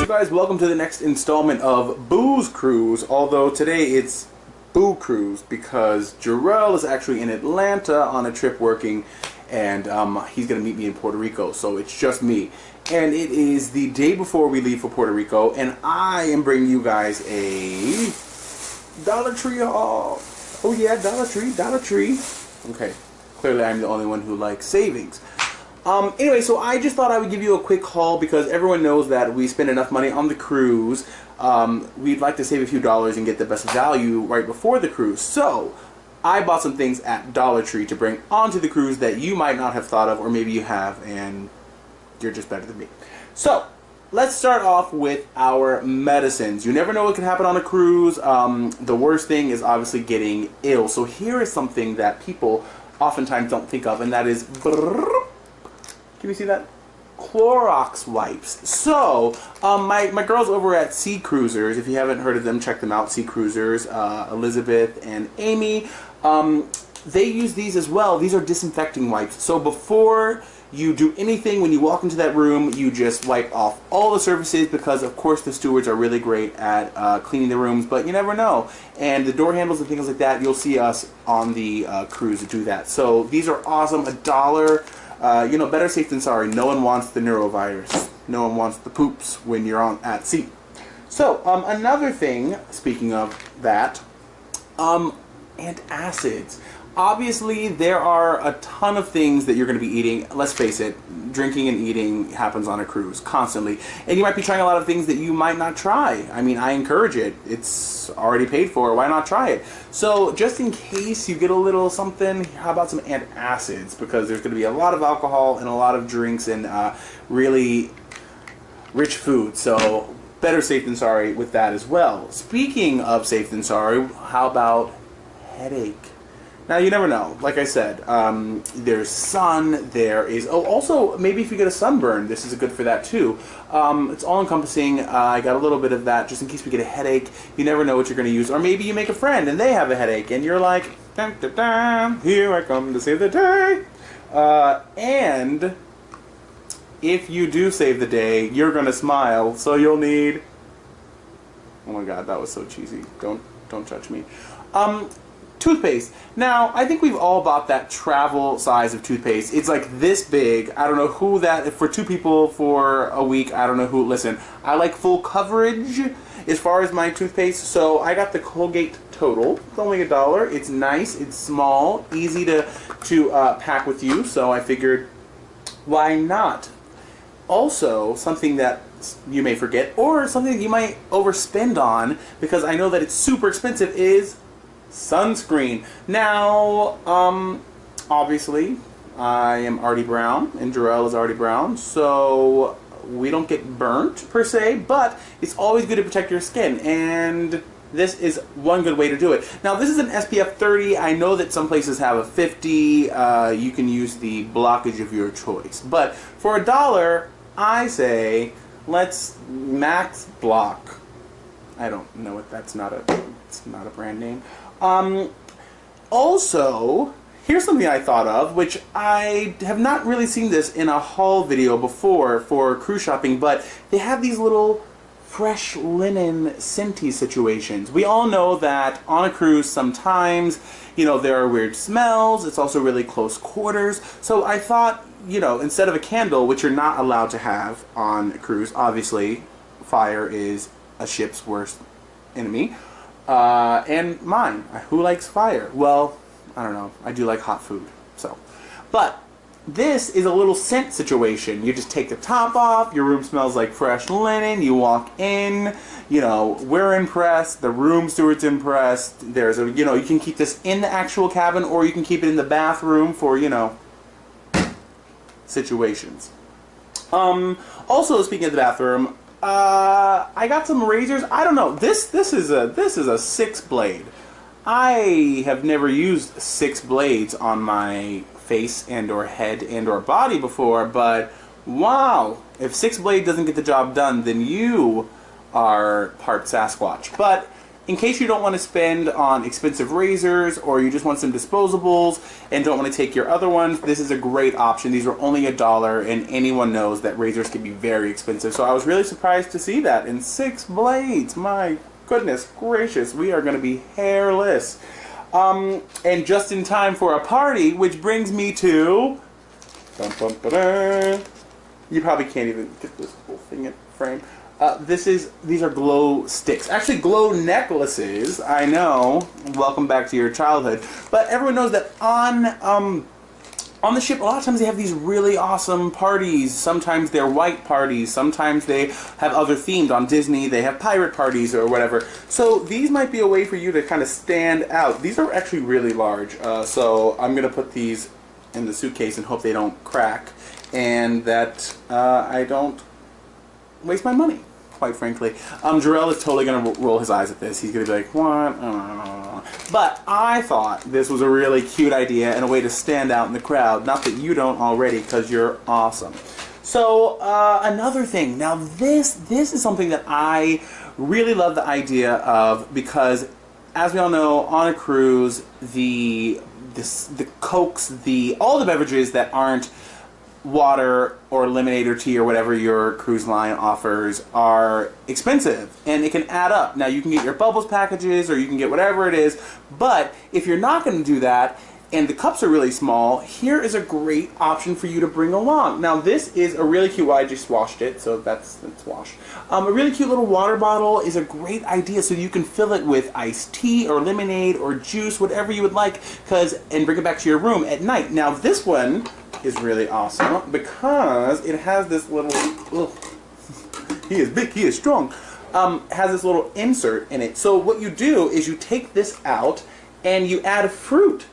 guys, welcome to the next installment of BoosCruize, although today it's BoosCruize because Jarrell is actually in Atlanta on a trip working, and he's going to meet me in Puerto Rico, so it's just me. And it is the day before we leave for Puerto Rico, and I am bringing you guys a Dollar Tree haul. Oh yeah, Dollar Tree. Okay, clearly I'm the only one who likes savings. Anyway, so I just thought I would give you a quick haul because everyone knows that we spend enough money on the cruise. We'd like to save a few dollars and get the best value right before the cruise. So I bought some things at Dollar Tree to bring onto the cruise that you might not have thought of, or maybe you have and you're just better than me. So let's start off with our medicines. You never know what can happen on a cruise. The worst thing is obviously getting ill. So here is something that people oftentimes don't think of, and that is... Can you see that? Clorox Wipes. So, my girls over at Sea Cruisers, if you haven't heard of them, check them out. Sea Cruisers, Elizabeth and Amy, they use these as well. These are disinfecting wipes. So before you do anything, when you walk into that room, you just wipe off all the surfaces because, of course, the stewards are really great at cleaning the rooms, but you never know. And the door handles and things like that, you'll see us on the cruise to do that. So these are awesome. $1. You know, better safe than sorry. No one wants the neurovirus. No one wants the poops when you're at sea. So, another thing, speaking of that, antacids. Obviously, there are a ton of things that you're going to be eating. Let's face it, drinking and eating happens on a cruise constantly. And you might be trying a lot of things that you might not try. I mean, I encourage it. It's already paid for. Why not try it? So, just in case you get a little something, how about some antacids? Because there's going to be a lot of alcohol and a lot of drinks and really rich food. So, better safe than sorry with that as well. Speaking of safe than sorry, how about headache? Now, you never know. Like I said, there's sun, there is... Oh, also, maybe if you get a sunburn, this is good for that too. It's all-encompassing. I got a little bit of that just in case we get a headache. You never know what you're going to use. Or maybe you make a friend and they have a headache and you're like, dun, dun, dun, here I come to save the day. And if you do save the day, you're going to smile, so you'll need... Oh my god, that was so cheesy. Don't judge me. Toothpaste. Now, I think we've all bought that travel size of toothpaste. It's like this big. I don't know who that, for two people for a week, I don't know who. Listen, I like full coverage as far as my toothpaste, so I got the Colgate Total. It's only $1. It's nice, it's small, easy to pack with you, so I figured, why not? Also, something that you may forget, or something that you might overspend on, because I know that it's super expensive, is sunscreen. Now, obviously, I am Artie Brown, and Jarrell is Artie Brown, so we don't get burnt, per se, but it's always good to protect your skin, and this is one good way to do it. Now, this is an SPF 30. I know that some places have a 50. You can use the blockage of your choice. But for $1, I say, let's max block. I don't know what it's not a brand name. Also, here's something I thought of, which I have not really seen this in a haul video before for cruise shopping, but they have these little fresh linen scenty situations. We all know that on a cruise sometimes, you know, there are weird smells. It's also really close quarters. So I thought, you know, instead of a candle, which you're not allowed to have on a cruise, obviously, fire is a ship's worst enemy. And mine. Who likes fire? Well, I don't know. I do like hot food. So, but this is a little scent situation. You just take the top off. Your room smells like fresh linen. You walk in. You know, we're impressed. The room steward's impressed. There's a, you know, you can keep this in the actual cabin, or you can keep it in the bathroom for, you know, situations. Also, speaking of the bathroom, I got some razors. I don't know. This is a 6 blade. I have never used 6 blades on my face and or head and or body before, but wow, if 6 blade doesn't get the job done, then you are part Sasquatch. But in case you don't want to spend on expensive razors or you just want some disposables and don't want to take your other ones, this is a great option. These are only $1 and anyone knows that razors can be very expensive. So I was really surprised to see that. And 6 blades, my goodness gracious, we are going to be hairless. And just in time for a party, which brings me to... You probably can't even get this whole thing in frame. These are glow sticks. Actually, glow necklaces. I know. Welcome back to your childhood. But everyone knows that on the ship, a lot of times they have these really awesome parties. Sometimes they're white parties. Sometimes they have other themed. On Disney, they have pirate parties or whatever. So these might be a way for you to kind of stand out. These are actually really large. So I'm going to put these in the suitcase and hope they don't crack. And that I don't waste my money, quite frankly. Jarrell is totally going to roll his eyes at this. He's going to be like, what? But I thought this was a really cute idea and a way to stand out in the crowd. Not that you don't already, because you're awesome. So, another thing. Now, this is something that I really love the idea of, because, as we all know, on a cruise, the Cokes, all the beverages that aren't water or lemonade or tea or whatever your cruise line offers are expensive, and it can add up. Now, you can get your Bubbles packages or you can get whatever it is, but if you're not going to do that and the cups are really small, here is a great option for you to bring along. Now, this is a really cute, well, I just washed it, so that's washed. A really cute little water bottle is a great idea, so you can fill it with iced tea or lemonade or juice, whatever you would like, and bring it back to your room at night. Now, this one is really awesome because it has this little, he is big, he is strong, has this little insert in it. So what you do is you take this out and you add fruit,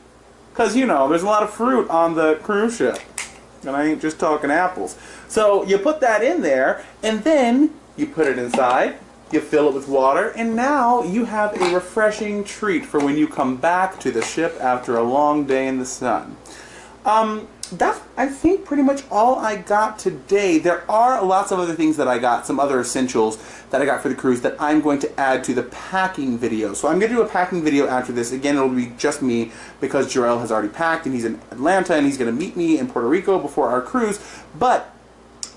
because you know there's a lot of fruit on the cruise ship, and I ain't just talking apples. So you put that in there and then you put it inside, you fill it with water, and now you have a refreshing treat for when you come back to the ship after a long day in the sun. That's, I think, pretty much all I got today. There are lots of other things that I got, some other essentials that I got for the cruise that I'm going to add to the packing video. So I'm going to do a packing video after this. Again, it'll be just me because Jarrell has already packed and he's in Atlanta and he's going to meet me in Puerto Rico before our cruise. But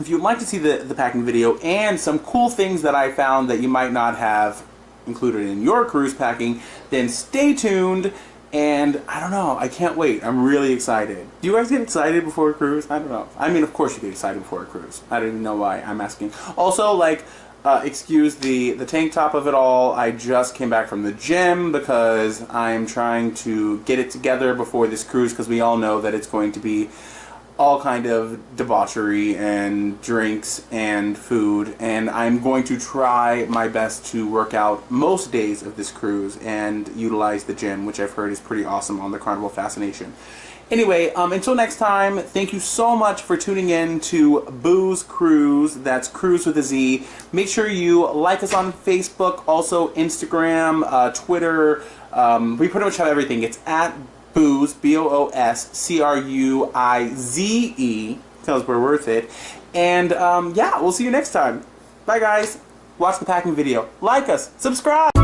if you'd like to see the packing video and some cool things that I found that you might not have included in your cruise packing, then stay tuned. And I don't know, I can't wait. I'm really excited. Do you guys get excited before a cruise? I don't know. I mean, of course you get excited before a cruise. I don't even know why I'm asking. Also, like, excuse the tank top of it all. I just came back from the gym because I'm trying to get it together before this cruise, because we all know that it's going to be all kind of debauchery and drinks and food, and I'm going to try my best to work out most days of this cruise and utilize the gym, which I've heard is pretty awesome on the Carnival Fascination. Anyway, until next time, thank you so much for tuning in to BoosCruize. That's Cruise with a Z. Make sure you like us on Facebook, also Instagram, Twitter. We pretty much have everything. It's at Booze, BoosCruize. Tell us we're worth it. And yeah, we'll see you next time. Bye, guys. Watch the packing video. Like us. Subscribe.